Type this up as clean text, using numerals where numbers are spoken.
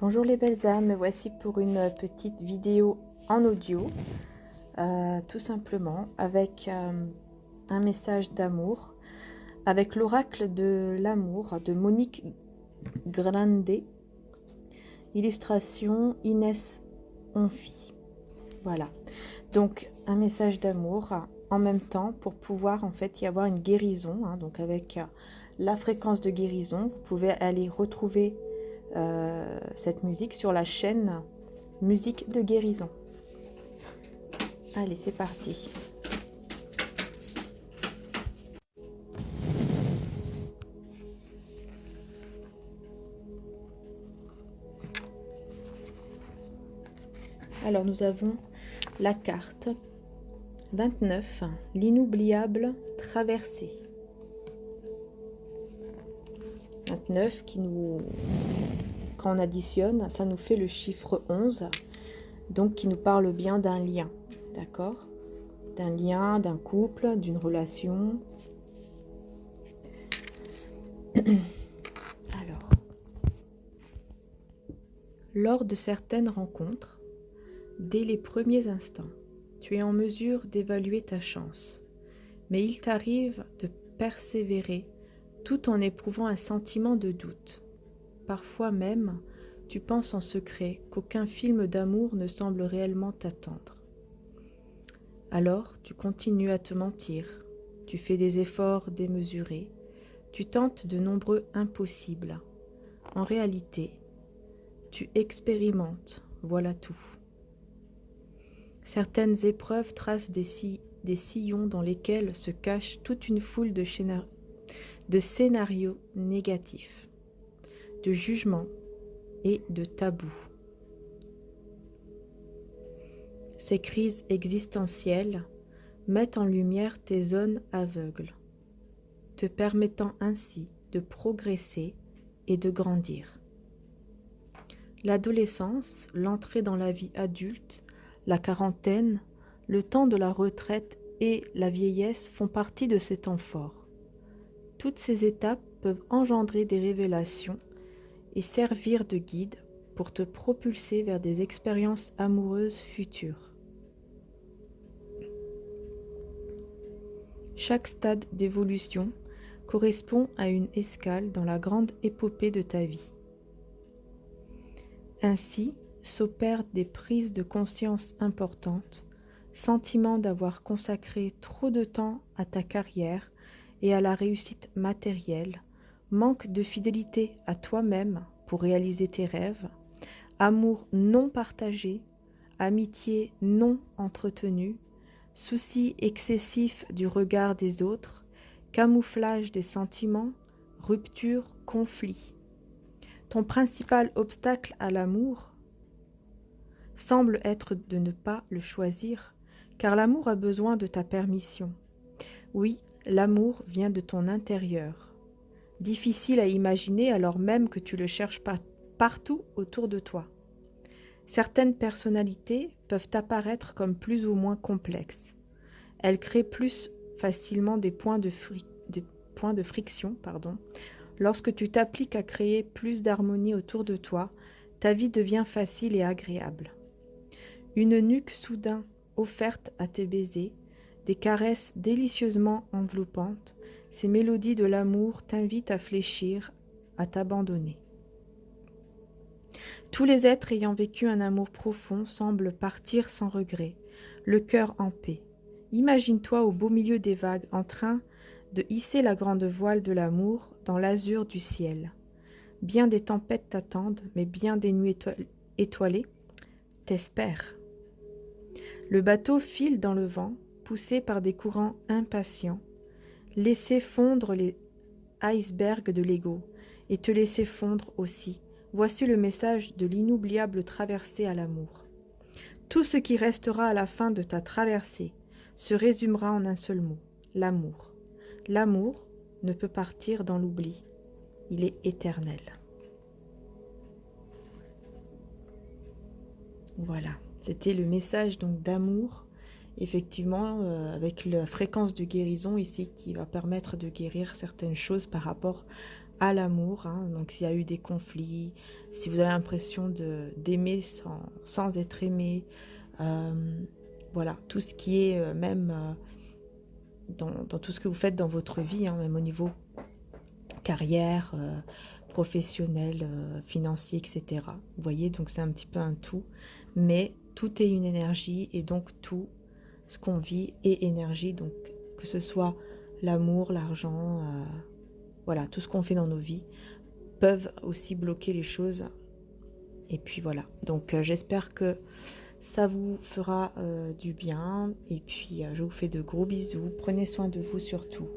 Bonjour les belles âmes, me voici pour une petite vidéo en audio, tout simplement, avec un message d'amour, avec l'oracle de l'amour de Monique Grande, illustration Inès Onfi. Voilà, donc un message d'amour en même temps pour pouvoir en fait y avoir une guérison, hein, donc avec la fréquence de guérison, vous pouvez aller retrouver cette musique sur la chaîne Musique de guérison. Allez, c'est parti. Alors nous avons la carte 29, l'inoubliable traversée. 29 qui nous, quand on additionne, ça nous fait le chiffre 11, donc qui nous parle bien d'un lien, d'accord? D'un lien, d'un couple, d'une relation. Alors, lors de certaines rencontres, dès les premiers instants, tu es en mesure d'évaluer ta chance, mais il t'arrive de persévérer tout en éprouvant un sentiment de doute. Parfois même, tu penses en secret qu'aucun film d'amour ne semble réellement t'attendre. Alors, tu continues à te mentir, tu fais des efforts démesurés, tu tentes de nombreux impossibles. En réalité, tu expérimentes, voilà tout. Certaines épreuves tracent des sillons dans lesquels se cache toute une foule de scénarios négatifs, de jugements et de tabous. Ces crises existentielles mettent en lumière tes zones aveugles, te permettant ainsi de progresser et de grandir. L'adolescence, l'entrée dans la vie adulte, la quarantaine, le temps de la retraite et la vieillesse font partie de ces temps forts. Toutes ces étapes peuvent engendrer des révélations et servir de guide pour te propulser vers des expériences amoureuses futures. Chaque stade d'évolution correspond à une escale dans la grande épopée de ta vie. Ainsi s'opèrent des prises de conscience importantes, sentiment d'avoir consacré trop de temps à ta carrière et à la réussite matérielle, manque de fidélité à toi-même pour réaliser tes rêves, amour non partagé, amitié non entretenue, souci excessif du regard des autres, camouflage des sentiments, rupture, conflit. Ton principal obstacle à l'amour semble être de ne pas le choisir, car l'amour a besoin de ta permission. Oui, l'amour vient de ton intérieur. Difficile à imaginer alors même que tu le cherches partout autour de toi. Certaines personnalités peuvent apparaître comme plus ou moins complexes. Elles créent plus facilement des points de friction. Lorsque tu t'appliques à créer plus d'harmonie autour de toi, ta vie devient facile et agréable. Une nuque soudain offerte à tes baisers, des caresses délicieusement enveloppantes, ces mélodies de l'amour t'invitent à fléchir, à t'abandonner. Tous les êtres ayant vécu un amour profond semblent partir sans regret, le cœur en paix. Imagine-toi au beau milieu des vagues en train de hisser la grande voile de l'amour dans l'azur du ciel. Bien des tempêtes t'attendent, mais bien des nuits étoilées t'espèrent. Le bateau file dans le vent, poussé par des courants impatients. Laissez fondre les icebergs de l'ego et te laisser fondre aussi. Voici le message de l'inoubliable traversée à l'amour. Tout ce qui restera à la fin de ta traversée se résumera en un seul mot, l'amour. L'amour ne peut partir dans l'oubli, il est éternel. Voilà, c'était le message donc d'amour, effectivement, avec la fréquence de guérison ici qui va permettre de guérir certaines choses par rapport à l'amour, hein. Donc s'il y a eu des conflits, si vous avez l'impression d'aimer sans être aimé, voilà, tout ce qui est même dans tout ce que vous faites dans votre vie, hein, même au niveau carrière, professionnel, financier, et cetera. Vous voyez? Donc c'est un petit peu un tout, mais tout est une énergie et donc tout ce qu'on vit est énergie, donc que ce soit l'amour, l'argent, voilà, tout ce qu'on fait dans nos vies peuvent aussi bloquer les choses et puis voilà. Donc j'espère que ça vous fera, du bien et puis, je vous fais de gros bisous. Prenez soin de vous surtout.